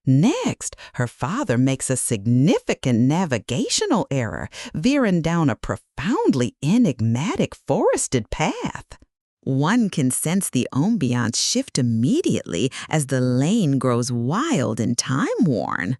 Next, her father makes a significant navigational error, veering down a profoundly enigmatic forested path. One can sense the ambiance shift immediately as the lane grows wild and time-worn.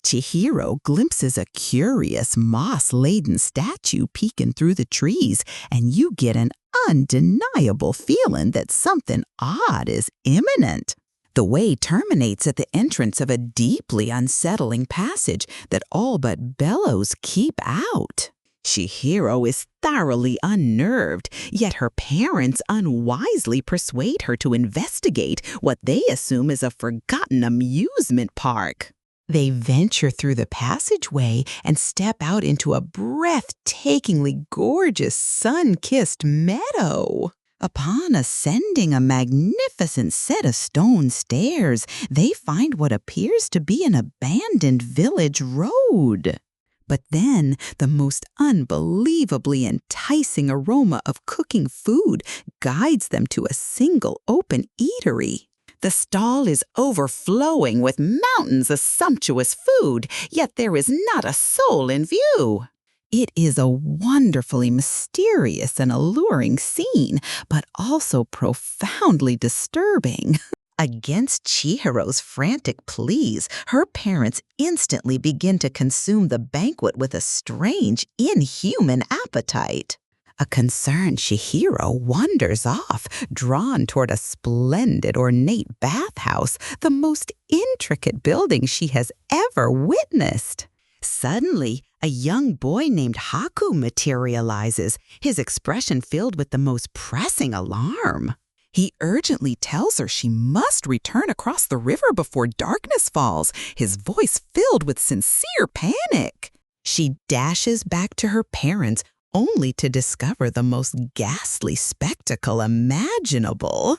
Chihiro glimpses a curious, moss-laden statue peeking through the trees, and you get an undeniable feeling that something odd is imminent. The way terminates at the entrance of a deeply unsettling passage that all but bellows keep out. Chihiro is thoroughly unnerved, yet her parents unwisely persuade her to investigate what they assume is a forgotten amusement park. They venture through the passageway and step out into a breathtakingly gorgeous sun-kissed meadow. Upon ascending a magnificent set of stone stairs, they find what appears to be an abandoned village road. But then, the most unbelievably enticing aroma of cooking food guides them to a single open eatery. The stall is overflowing with mountains of sumptuous food, yet there is not a soul in view. It is a wonderfully mysterious and alluring scene, but also profoundly disturbing. Against Chihiro's frantic pleas, her parents instantly begin to consume the banquet with a strange, inhuman appetite. A concerned Chihiro wanders off, drawn toward a splendid, ornate bathhouse, the most intricate building she has ever witnessed. Suddenly, a young boy named Haku materializes, his expression filled with the most pressing alarm. He urgently tells her she must return across the river before darkness falls, his voice filled with sincere panic. She dashes back to her parents, only to discover the most ghastly spectacle imaginable.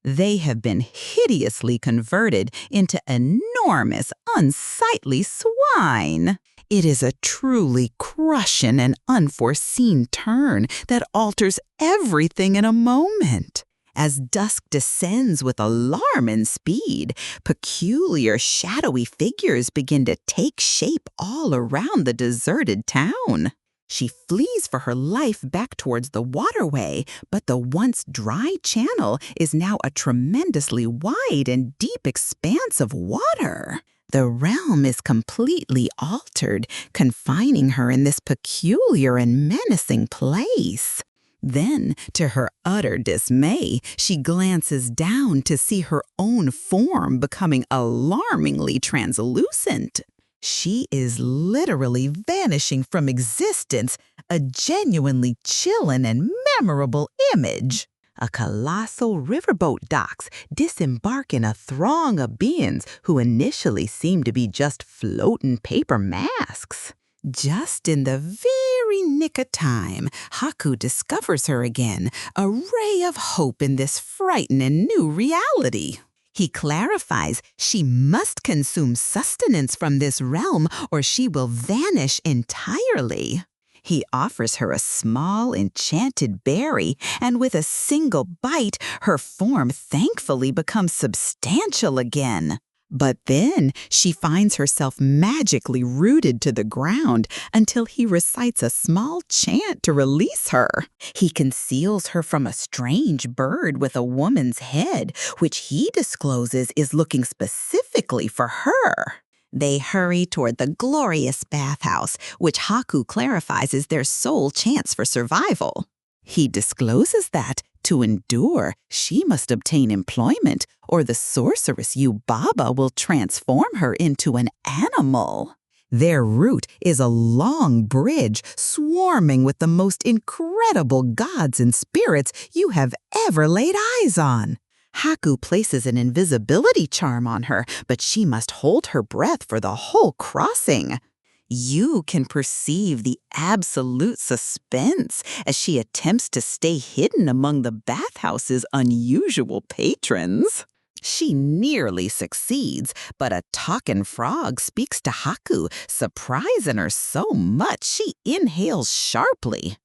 They have been hideously converted into enormous, unsightly swine. It is a truly crushing and unforeseen turn that alters everything in a moment. As dusk descends with alarming speed, peculiar shadowy figures begin to take shape all around the deserted town. She flees for her life back towards the waterway, but the once dry channel is now a tremendously wide and deep expanse of water. The realm is completely altered, confining her in this peculiar and menacing place. Then, to her utter dismay, she glances down to see her own form becoming alarmingly translucent. She is literally vanishing from existence, a genuinely chilling and memorable image. A colossal riverboat docks, disembarking a throng of beings who initially seem to be just floating paper masks. Just in the very nick of time, Haku discovers her again, a ray of hope in this frightening new reality. He clarifies she must consume sustenance from this realm or she will vanish entirely. He offers her a small, enchanted berry, and with a single bite, her form thankfully becomes substantial again. But then she finds herself magically rooted to the ground until he recites a small chant to release her. He conceals her from a strange bird with a woman's head, which he discloses is looking specifically for her. They hurry toward the glorious bathhouse, which Haku clarifies is their sole chance for survival. He discloses that, to endure, she must obtain employment, or the sorceress Yubaba will transform her into an animal. Their route is a long bridge swarming with the most incredible gods and spirits you have ever laid eyes on. Haku places an invisibility charm on her, but she must hold her breath for the whole crossing. You can perceive the absolute suspense as she attempts to stay hidden among the bathhouse's unusual patrons. She nearly succeeds, but a talking frog speaks to Haku, surprising her so much she inhales sharply.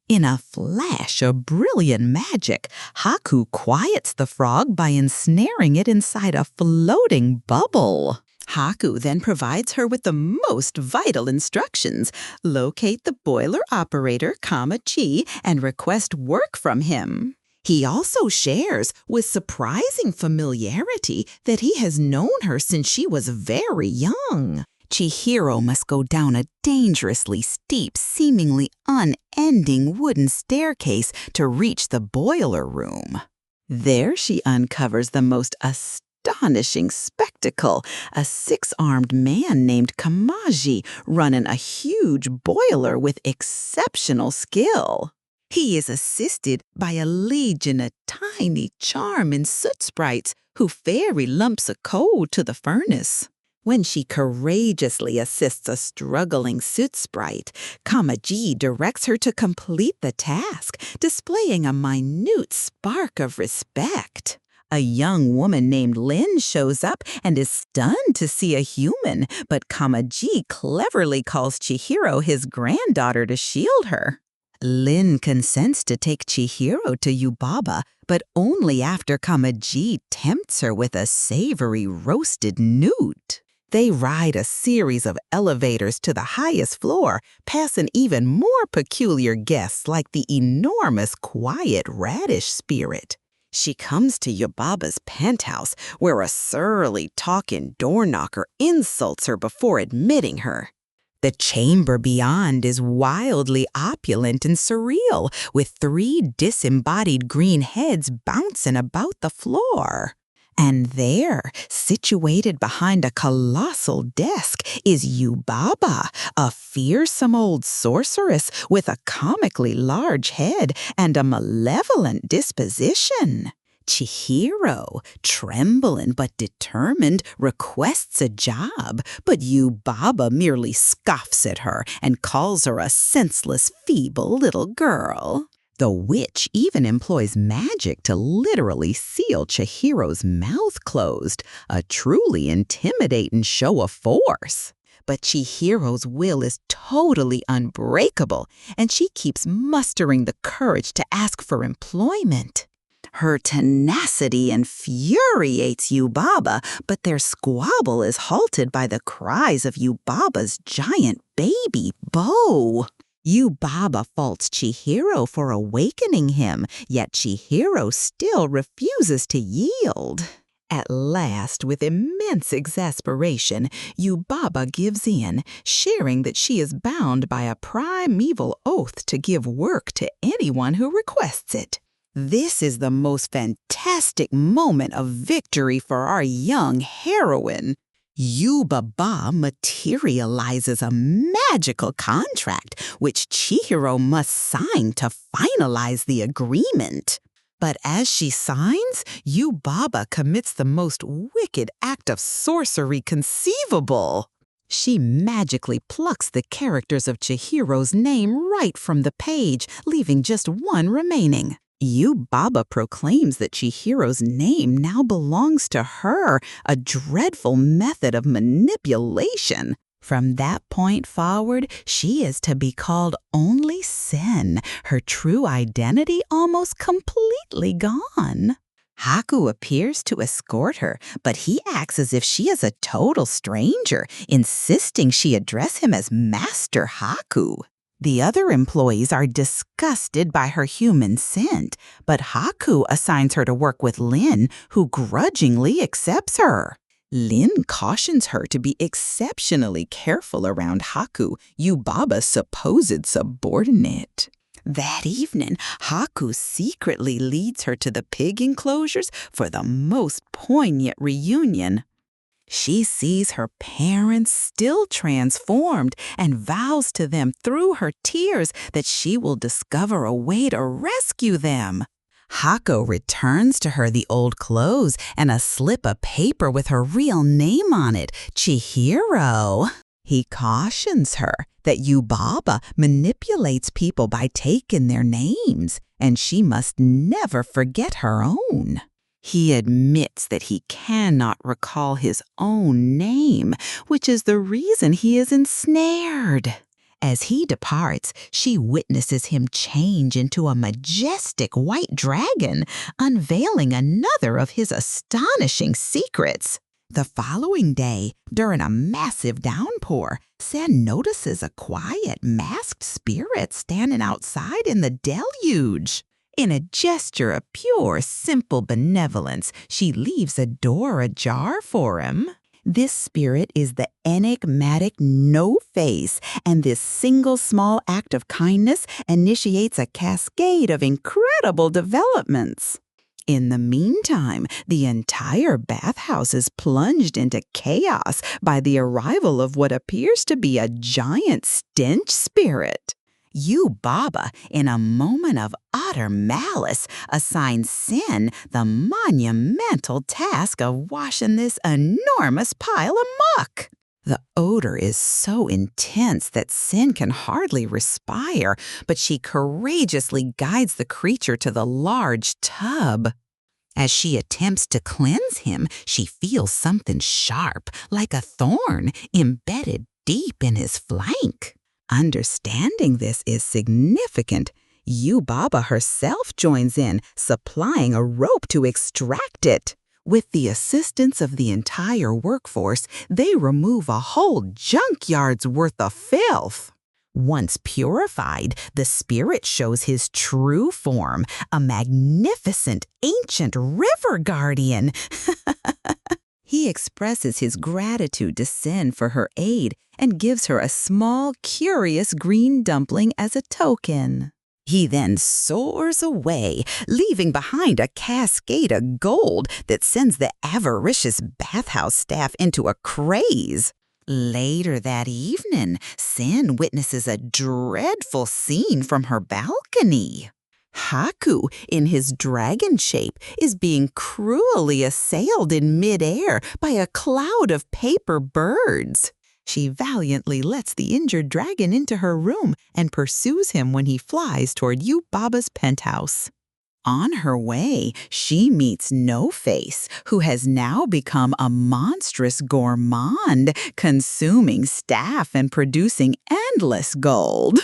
In a flash of brilliant magic, Haku quiets the frog by ensnaring it inside a floating bubble. Haku then provides her with the most vital instructions. Locate the boiler operator, Kamaji, and request work from him. He also shares with surprising familiarity that he has known her since she was very young. Chihiro must go down a dangerously steep, seemingly unending wooden staircase to reach the boiler room. There she uncovers the most astonishing spectacle, a six-armed man named Kamaji running a huge boiler with exceptional skill. He is assisted by a legion of tiny, charming soot sprites who ferry lumps of coal to the furnace. When she courageously assists a struggling soot sprite, Kamaji directs her to complete the task, displaying a minute spark of respect. A young woman named Lin shows up and is stunned to see a human, but Kamaji cleverly calls Chihiro his granddaughter to shield her. Lin consents to take Chihiro to Yubaba, but only after Kamaji tempts her with a savory roasted newt. They ride a series of elevators to the highest floor, passing even more peculiar guests like the enormous quiet radish spirit. She comes to Yubaba's penthouse, where a surly talking door knocker insults her before admitting her. The chamber beyond is wildly opulent and surreal, with 3 disembodied green heads bouncing about the floor. And there, situated behind a colossal desk, is Yubaba, a fearsome old sorceress with a comically large head and a malevolent disposition. Chihiro, trembling but determined, requests a job, but Yubaba merely scoffs at her and calls her a senseless, feeble little girl. The witch even employs magic to literally seal Chihiro's mouth closed, a truly intimidating show of force. But Chihiro's will is totally unbreakable, and she keeps mustering the courage to ask for employment. Her tenacity infuriates Yubaba, but their squabble is halted by the cries of Yubaba's giant baby, Bo. Yubaba faults Chihiro for awakening him, yet Chihiro still refuses to yield. At last, with immense exasperation, Yubaba gives in, sharing that she is bound by a primeval oath to give work to anyone who requests it. This is the most fantastic moment of victory for our young heroine. Yubaba materializes a magical contract which Chihiro must sign to finalize the agreement. But as she signs, Yubaba commits the most wicked act of sorcery conceivable. She magically plucks the characters of Chihiro's name right from the page, leaving just one remaining. Yubaba proclaims that Chihiro's name now belongs to her, a dreadful method of manipulation. From that point forward, she is to be called only Sen, her true identity almost completely gone. Haku appears to escort her, but he acts as if she is a total stranger, insisting she address him as Master Haku. The other employees are disgusted by her human scent, but Haku assigns her to work with Lin, who grudgingly accepts her. Lin cautions her to be exceptionally careful around Haku, Yubaba's supposed subordinate. That evening, Haku secretly leads her to the pig enclosures for the most poignant reunion. She sees her parents still transformed and vows to them through her tears that she will discover a way to rescue them. Hako returns to her the old clothes and a slip of paper with her real name on it, Chihiro. He cautions her that Yubaba manipulates people by taking their names, and she must never forget her own. He admits that he cannot recall his own name, which is the reason he is ensnared. As he departs, she witnesses him change into a majestic white dragon, unveiling another of his astonishing secrets. The following day, during a massive downpour, Sen notices a quiet, masked spirit standing outside in the deluge. In a gesture of pure, simple benevolence, she leaves a door ajar for him. This spirit is the enigmatic No-Face, and this single small act of kindness initiates a cascade of incredible developments. In the meantime, the entire bathhouse is plunged into chaos by the arrival of what appears to be a giant stench spirit. Yubaba, in a moment of utter malice, assigns Sen the monumental task of washing this enormous pile of muck. The odor is so intense that Sen can hardly respire, but she courageously guides the creature to the large tub. As she attempts to cleanse him, she feels something sharp, like a thorn, embedded deep in his flank. Understanding this is significant. Yubaba herself joins in, supplying a rope to extract it. With the assistance of the entire workforce, they remove a whole junkyard's worth of filth. Once purified, the spirit shows his true form, a magnificent ancient river guardian. He expresses his gratitude to Sen for her aid and gives her a small, curious green dumpling as a token. He then soars away, leaving behind a cascade of gold that sends the avaricious bathhouse staff into a craze. Later that evening, Sen witnesses a dreadful scene from her balcony. Haku, in his dragon shape, is being cruelly assailed in midair by a cloud of paper birds. She valiantly lets the injured dragon into her room and pursues him when he flies toward Yubaba's penthouse. On her way, she meets No-Face, who has now become a monstrous gourmand, consuming staff and producing endless gold.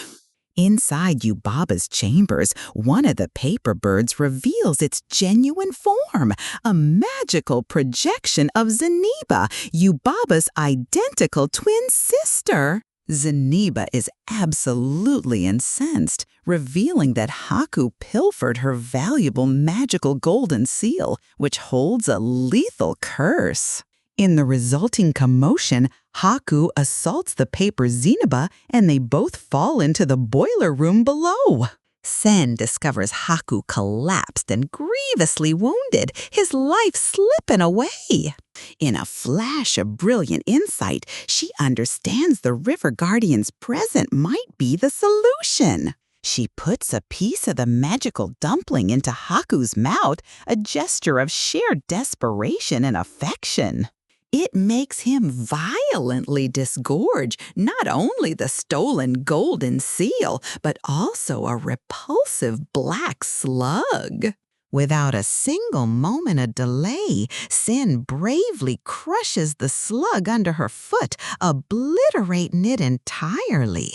Inside Yubaba's chambers, one of the paper birds reveals its genuine form, a magical projection of Zeniba, Yubaba's identical twin sister. Zeniba is absolutely incensed, revealing that Haku pilfered her valuable magical golden seal, which holds a lethal curse. In the resulting commotion, Haku assaults the paper Zeniba, and they both fall into the boiler room below. Sen discovers Haku collapsed and grievously wounded, his life slipping away. In a flash of brilliant insight, she understands the River Guardian's present might be the solution. She puts a piece of the magical dumpling into Haku's mouth, a gesture of sheer desperation and affection. It makes him violently disgorge not only the stolen golden seal, but also a repulsive black slug. Without a single moment of delay, Sen bravely crushes the slug under her foot, obliterating it entirely.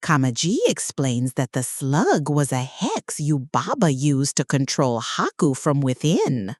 Kamaji explains that the slug was a hex Yubaba used to control Haku from within.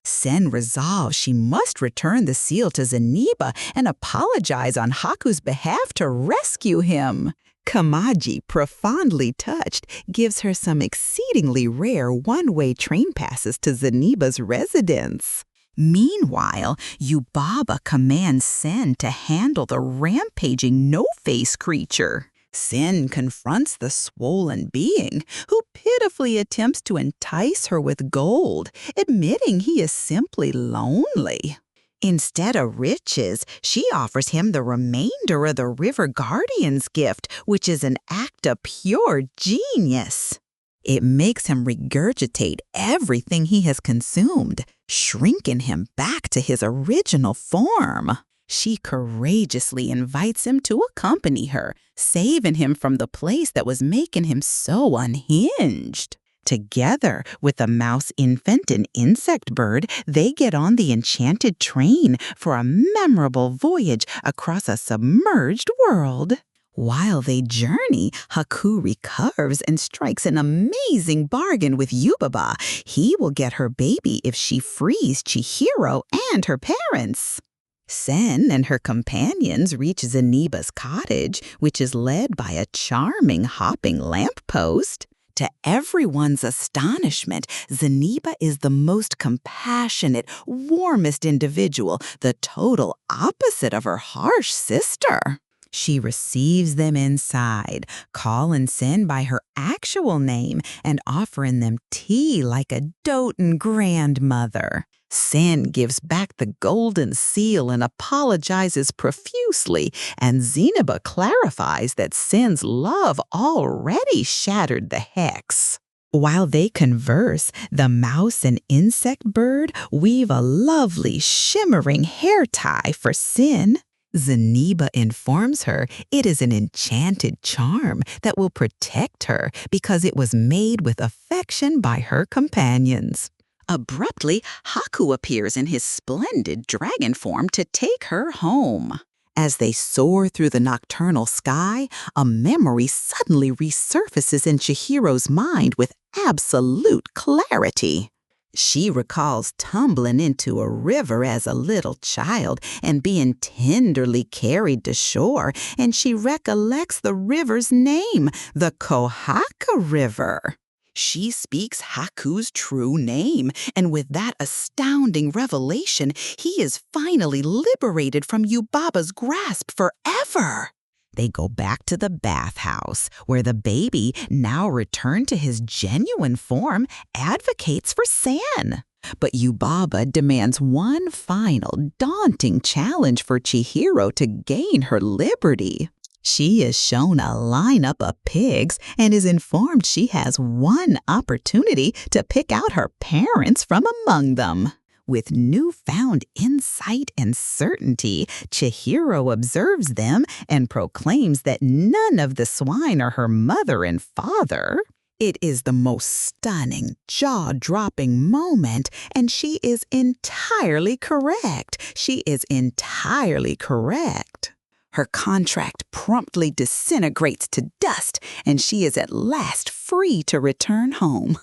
Sen resolves she must return the seal to Zeniba and apologize on Haku's behalf to rescue him. Kamaji, profoundly touched, gives her some exceedingly rare one-way train passes to Zeniba's residence. Meanwhile, Yubaba commands Sen to handle the rampaging No-Face creature. Sen confronts the swollen being, who pitifully attempts to entice her with gold, admitting he is simply lonely. Instead of riches, she offers him the remainder of the River Guardian's gift, which is an act of pure genius. It makes him regurgitate everything he has consumed, shrinking him back to his original form. She courageously invites him to accompany her, saving him from the place that was making him so unhinged. Together with the mouse infant and insect bird, they get on the enchanted train for a memorable voyage across a submerged world. While they journey, Haku recovers and strikes an amazing bargain with Yubaba. He will get her baby if she frees Chihiro and her parents. Sen and her companions reach Zeniba's cottage, which is led by a charming hopping lamppost. To everyone's astonishment, Zeniba is the most compassionate, warmest individual, the total opposite of her harsh sister. She receives them inside, calling Sen by her actual name and offering them tea like a doting grandmother. Sen gives back the golden seal and apologizes profusely, and Zeniba clarifies that Sen's love already shattered the hex. While they converse, the mouse and insect bird weave a lovely, shimmering hair tie for Sen. Zeniba informs her it is an enchanted charm that will protect her because it was made with affection by her companions. Abruptly, Haku appears in his splendid dragon form to take her home. As they soar through the nocturnal sky, a memory suddenly resurfaces in Chihiro's mind with absolute clarity. She recalls tumbling into a river as a little child and being tenderly carried to shore, and she recollects the river's name, the Kohaka River. She speaks Haku's true name, and with that astounding revelation, he is finally liberated from Yubaba's grasp forever. They go back to the bathhouse, where the baby, now returned to his genuine form, advocates for Sen. But Yubaba demands one final, daunting challenge for Chihiro to gain her liberty. She is shown a lineup of pigs and is informed she has one opportunity to pick out her parents from among them. With newfound insight and certainty, Chihiro observes them and proclaims that none of the swine are her mother and father. It is the most stunning, jaw-dropping moment, and she is entirely correct. She is entirely correct. Her contract promptly disintegrates to dust, and she is at last free to return home.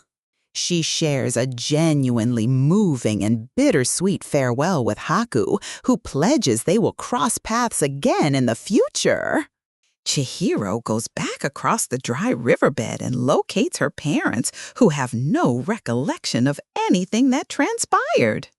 She shares a genuinely moving and bittersweet farewell with Haku, who pledges they will cross paths again in the future. Chihiro goes back across the dry riverbed and locates her parents, who have no recollection of anything that transpired.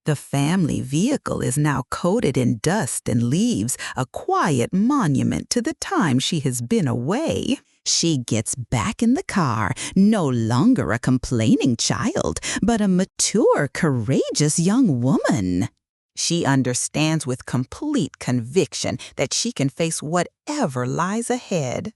The family vehicle is now coated in dust and leaves, a quiet monument to the time she has been away. She gets back in the car, no longer a complaining child, but a mature, courageous young woman. She understands with complete conviction that she can face whatever lies ahead.